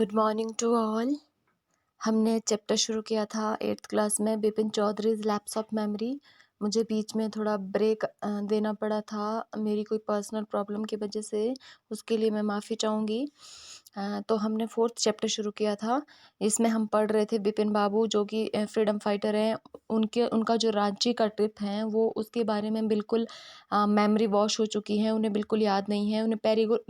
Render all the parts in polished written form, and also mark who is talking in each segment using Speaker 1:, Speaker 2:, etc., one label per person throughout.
Speaker 1: Good morning to all. हमने chapter शुरू किया था 8th क्लास में Bipin Choudhary's lapse of memory. मुझे बीच में थोड़ा ब्रेक देना पड़ा था, मेरी कोई पर्सनल प्रॉब्लम की वजह से। उसके लिए मैं माफ़ी चाहूँगी। तो हमने 4th चैप्टर शुरू किया था। इसमें हम पढ़ रहे थे बिपिन बाबू जो कि फ्रीडम फाइटर हैं। उनका जो रांची का ट्रिप है वो उसके बारे में बिल्कुल मेमोरी वॉश हो चुकी है, उन्हें बिल्कुल याद नहीं है। उन्हें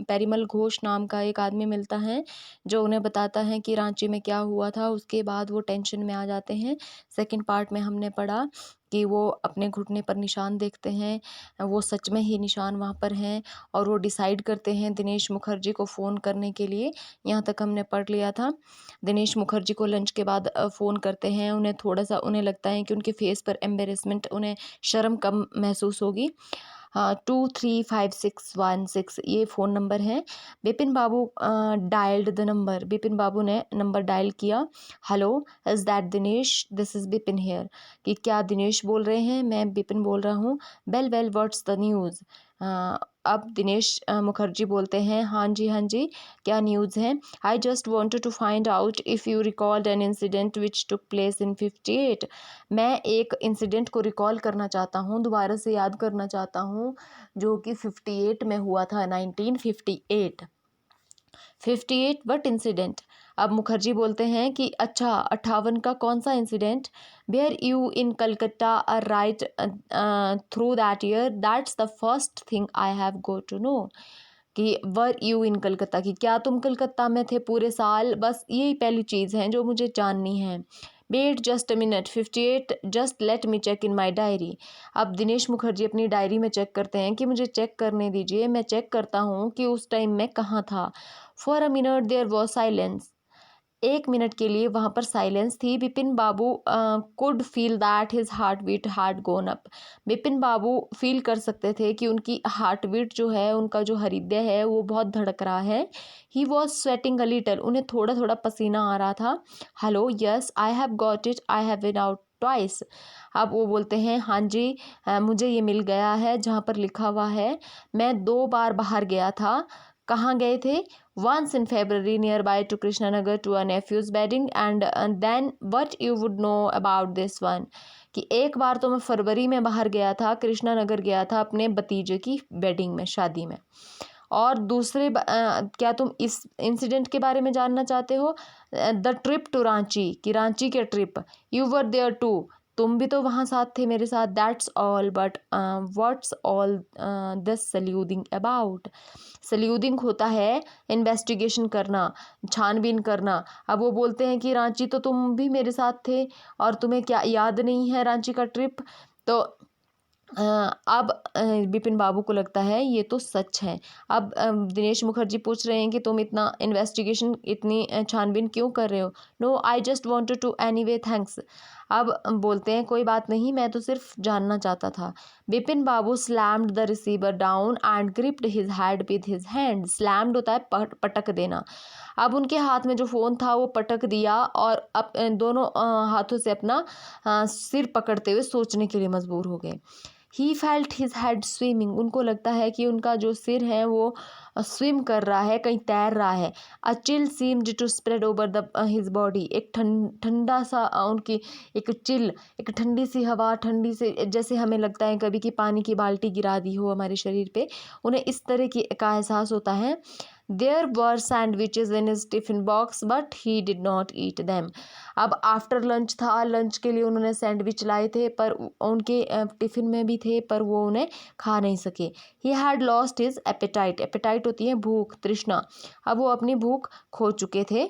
Speaker 1: पेरीमल घोष नाम का एक आदमी मिलता है जो उन्हें बताता है कि रांची में क्या हुआ था। उसके बाद वो टेंशन में आ जाते हैं। सेकंड पार्ट में हमने पढ़ा कि वो अपने घुटने पर निशान देखते हैं, वो सच में ही निशान वहाँ पर हैं और वो डिसाइड करते हैं दिनेश मुखर्जी को फ़ोन करने के लिए। यहाँ तक हमने पढ़ लिया था। दिनेश मुखर्जी को लंच के बाद फ़ोन करते हैं। उन्हें थोड़ा-सा लगता है कि उनके फेस पर एम्बैरेसमेंट, उन्हें शर्म कम महसूस होगी। 235616 ये फ़ोन नंबर है। बिपिन बाबू डायल्ड द नंबर। बिपिन बाबू ने नंबर डायल किया। Hello, is that Dinesh? This is Bipin here. कि क्या दिनेश बोल रहे हैं? मैं बिपिन बोल रहा हूँ। Well well, what's the news? अब दिनेश मुखर्जी बोलते हैं, हाँ जी, क्या न्यूज़ है? I just wanted to find out if you recalled an incident which took place in 58। मैं एक इंसिडेंट को रिकॉल करना चाहता हूँ, दोबारा से याद करना चाहता हूँ, जो कि 58 में हुआ था, 1958। 58 वट इंसिडेंट? अब मुखर्जी बोलते हैं कि अच्छा, 58 का कौन सा incident? Were you in Calcutta right through that year? That's the first thing I have go to know. कि वर यू इन कलकत्ता, कि क्या तुम कलकत्ता में थे पूरे साल? बस यही पहली चीज़ है जो मुझे जाननी है। Wait just a minute, 58, just let me check in my diary. अब दिनेश मुखर्जी अपनी डायरी में चेक करते हैं कि मुझे चेक करने दीजिए, मैं चेक करता हूँ कि उस टाइम मैं कहाँ था। For a minute there was silence. 1 minute के लिए वहाँ पर साइलेंस थी। Bipin Babu could feel that his heart beat had gone up. Bipin Babu feel कर सकते थे कि उनकी हार्ट बीट जो है, उनका जो हृदय है वो बहुत धड़क रहा है। He was sweating a little, उन्हें थोड़ा थोड़ा पसीना आ रहा था। Hello, yes I have got it, I have been out twice. अब वो बोलते हैं, हाँ जी, मुझे ये मिल गया है जहाँ पर लिखा हुआ है। मैं 2 बार बाहर गया था। कहाँ गए थे? Once in February nearby to Krishnanagar to a nephew's wedding, and then what you would know about this one? कि एक बार तो मैं फरवरी में बाहर गया था, कृष्णानगर गया था अपने भतीजे की वेडिंग में, शादी में। और क्या तुम इस इंसिडेंट के बारे में जानना चाहते हो? द ट्रिप टू रांची, कि रांची के trip. You were there too, तुम भी तो वहाँ साथ थे मेरे साथ। That's all, but what's all this sleuthing about? Sleuthing होता है इन्वेस्टिगेशन करना, छानबीन करना। अब वो बोलते हैं कि रांची तो तुम भी मेरे साथ थे और तुम्हें क्या याद नहीं है रांची का ट्रिप? तो अब बिपिन बाबू को लगता है ये तो सच है। अब दिनेश मुखर्जी पूछ रहे हैं कि तुम इतना इन्वेस्टिगेशन, इतनी छानबीन क्यों कर रहे हो? No, I just wanted to, anyway thanks. अब बोलते हैं, कोई बात नहीं, मैं तो सिर्फ जानना चाहता था। Bipin Babu slammed the receiver down and gripped his head with his hand. Slammed होता है पटक देना। अब उनके हाथ में जो फ़ोन था वो पटक दिया और दोनों हाथों से अपना सिर पकड़ते हुए सोचने के लिए मजबूर हो गए। He felt his head swimming. उनको लगता है कि उनका जो सिर है वो स्विम कर रहा है, कहीं तैर रहा है। A chill seemed to spread over the his body. एक ठंडा सा उनकी एक चिल, एक ठंडी सी हवा, ठंडी से जैसे हमें लगता है कभी कि पानी की बाल्टी गिरा दी हो हमारे शरीर पे, उन्हें इस तरह की का एहसास होता है। There were sandwiches in his tiffin box but he did not eat them. अब आफ्टर लंच था, लंच के लिए उन्होंने सैंडविच लाए थे पर उनके टिफ़िन में भी थे, पर वो उन्हें खा नहीं सके। He had lost his appetite. Appetite होती है भूख, तृष्णा। अब वो अपनी भूख खो चुके थे।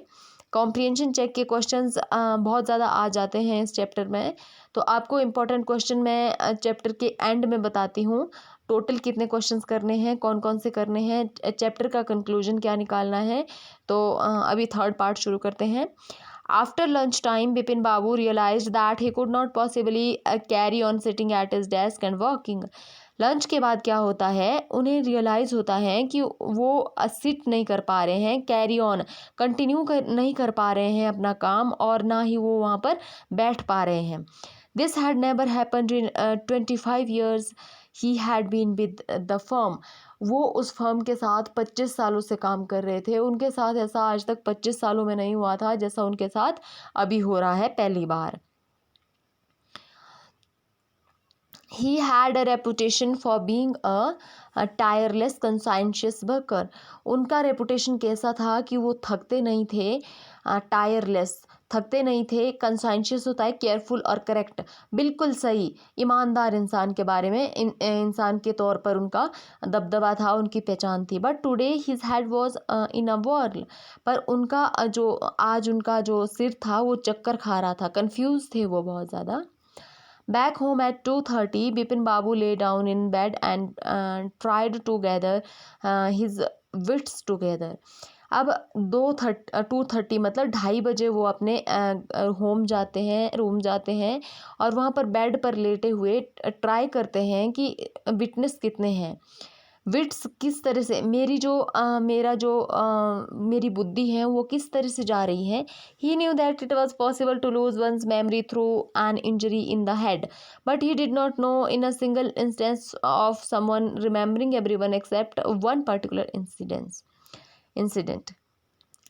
Speaker 1: कॉम्प्रिहेंशन चेक के क्वेश्चंस बहुत ज़्यादा आ जाते हैं इस चैप्टर में। तो आपको इम्पोर्टेंट क्वेश्चन मैं चैप्टर के एंड में बताती हूँ। टोटल कितने क्वेश्चंस करने हैं, कौन कौन से करने हैं, चैप्टर का कंक्लूजन क्या निकालना है। तो अभी थर्ड पार्ट शुरू करते हैं। After lunchtime, Bipin Babu realized that he could not possibly carry on sitting at his desk and working. Lunch के बाद क्या होता है, उन्हें रियलाइज़ होता है कि वो सिट नहीं कर पा रहे हैं, कैरी ऑन कंटिन्यू नहीं कर पा रहे हैं अपना काम, और ना ही वो वहाँ पर बैठ पा रहे हैं। This had never happened in 25 years he had been with the firm. वो उस फर्म के साथ 25 सालों से काम कर रहे थे। उनके साथ ऐसा आज तक 25 सालों में नहीं हुआ था जैसा उनके साथ अभी हो रहा है पहली बार। He had a reputation for being a tireless conscientious worker. उनका रेपुटेशन कैसा था कि वो थकते नहीं थे, टायरलेस थकते नहीं थे, कंसाइंशियस होता है केयरफुल और करेक्ट, बिल्कुल सही ईमानदार इंसान के बारे में इंसान के तौर पर उनका दबदबा था, उनकी पहचान थी। But today his head was in a whirl, पर उनका जो आज उनका जो सिर था वो चक्कर खा रहा था, कंफ्यूज थे वो बहुत ज़्यादा। Back home at 2:30, Bipin Babu lay down in bed and tried to gather his wits together. अब 2:30 मतलब 2:30 वो अपने होम जाते हैं, रूम जाते हैं और वहाँ पर बेड पर लेटे हुए ट्राई करते हैं कि विटनेस कितने हैं, विट्स किस तरह से मेरी बुद्धि है वो किस तरह से जा रही है। He knew that it was possible to lose one's memory through an injury in the head, but he did not know in a single instance of someone remembering everyone except one particular incident.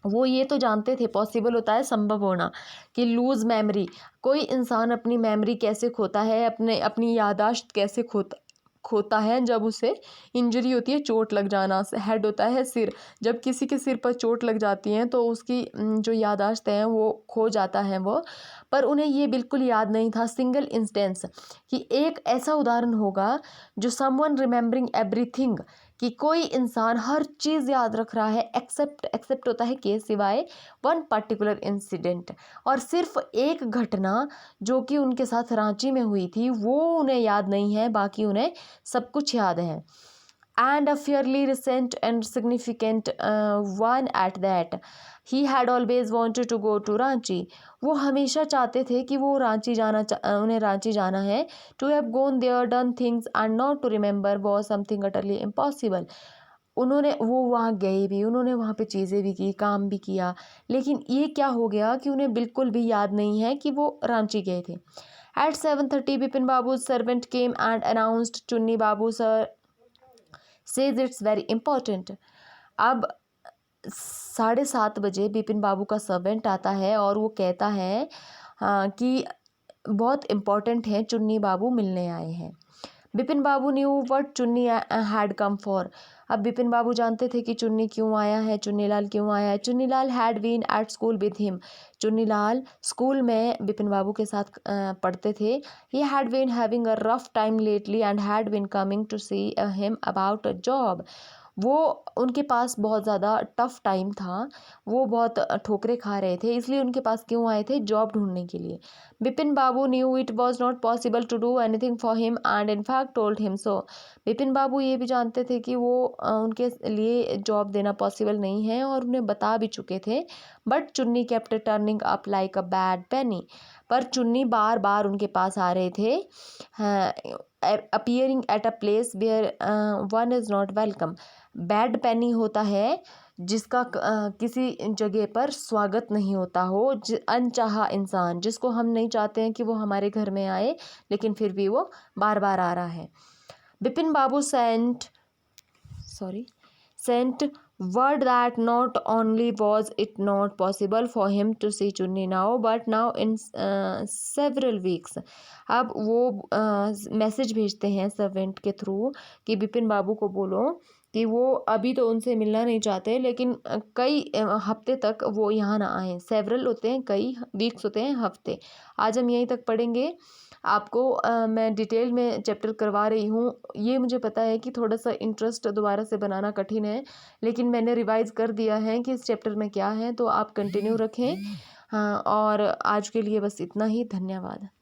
Speaker 1: वो ये तो जानते थे possible होता है, संभव होना, कि लूज़ मेमोरी, कोई इंसान अपनी मेमोरी कैसे खोता है, अपनी यादाश्त कैसे खोता है जब उसे इंजरी होती है, चोट लग जाना। हेड होता है सिर, जब किसी के सिर पर चोट लग जाती है तो उसकी जो यादाश्त है वो खो जाता है वो। पर उन्हें ये बिल्कुल याद नहीं था, सिंगल इंस्टेंस, कि एक ऐसा उदाहरण होगा जो समवन रिमेम्बरिंग एवरीथिंग, कि कोई इंसान हर चीज़ याद रख रहा है एक्सेप्ट होता है के सिवाय वन पर्टिकुलर इंसिडेंट, और सिर्फ एक घटना जो कि उनके साथ रांची में हुई थी वो उन्हें याद नहीं है, बाकी उन्हें सब कुछ याद है। And a fairly recent and significant one at that. He had always wanted to go to Ranchi. वो हमेशा चाहते थे कि वो उन्हें रांची जाना है। To have gone there, done things and not to remember was something utterly impossible. वो वहाँ गए भी, उन्होंने वहाँ पे चीज़ें भी की, काम भी किया, लेकिन ये क्या हो गया कि उन्हें बिल्कुल भी याद नहीं है कि वो रांची गए थे। At 7:30, Bipin Babu's servant came and announced, Chunni Babu sir says it's very important. अब 7:30 बिपिन बाबू का सर्वेंट आता है और वो कहता है कि बहुत इम्पॉर्टेंट है, चुन्नी बाबू मिलने आए हैं। बिपिन बाबू न्यू व्हाट चुन्नी हैड कम फॉर। अब बिपिन बाबू जानते थे कि चुन्नी क्यों आया है, चुन्नीलाल क्यों आया है। Chunnilal had been at school with him. Chunnilal school में बिपिन बाबू के साथ पढ़ते थे। He had been having a rough time lately and had been coming to see him about a job. वो उनके पास बहुत ज़्यादा टफ टाइम था, वो बहुत ठोकरें खा रहे थे, इसलिए उनके पास क्यों आए थे, जॉब ढूंढने के लिए। Bipin Babu knew it was not possible to do anything for him and in fact told him so. Bipin Babu ये भी जानते थे कि वो उनके लिए जॉब देना पॉसिबल नहीं है और उन्हें बता भी चुके थे। But Chunni kept turning up like a bad penny. पर चुन्नी बार बार उनके पास आ रहे थे, appearing at a place where one is not welcome. Bad penny होता है जिसका किसी जगह पर स्वागत नहीं होता हो, अनचाहा इंसान जिसको हम नहीं चाहते हैं कि वो हमारे घर में आए, लेकिन फिर भी वो बार बार आ रहा है। बिपिन बाबू Saint word that not only was it not possible for him to see Chunni now but now in several weeks. अब वो मैसेज भेजते हैं सर्वेंट के थ्रू कि बिपिन बाबू को बोलो कि वो अभी तो उनसे मिलना नहीं चाहते, लेकिन कई हफ्ते तक वो यहाँ ना आए। सेवरल होते हैं कई, वीक्स होते हैं हफ्ते। आज हम यहीं तक पढ़ेंगे। आपको मैं डिटेल में चैप्टर करवा रही हूँ। ये मुझे पता है कि थोड़ा सा इंटरेस्ट दोबारा से बनाना कठिन है, लेकिन मैंने रिवाइज़ कर दिया है कि इस चैप्टर में क्या है, तो आप कंटिन्यू रखें। हाँ, और आज के लिए बस इतना ही। धन्यवाद।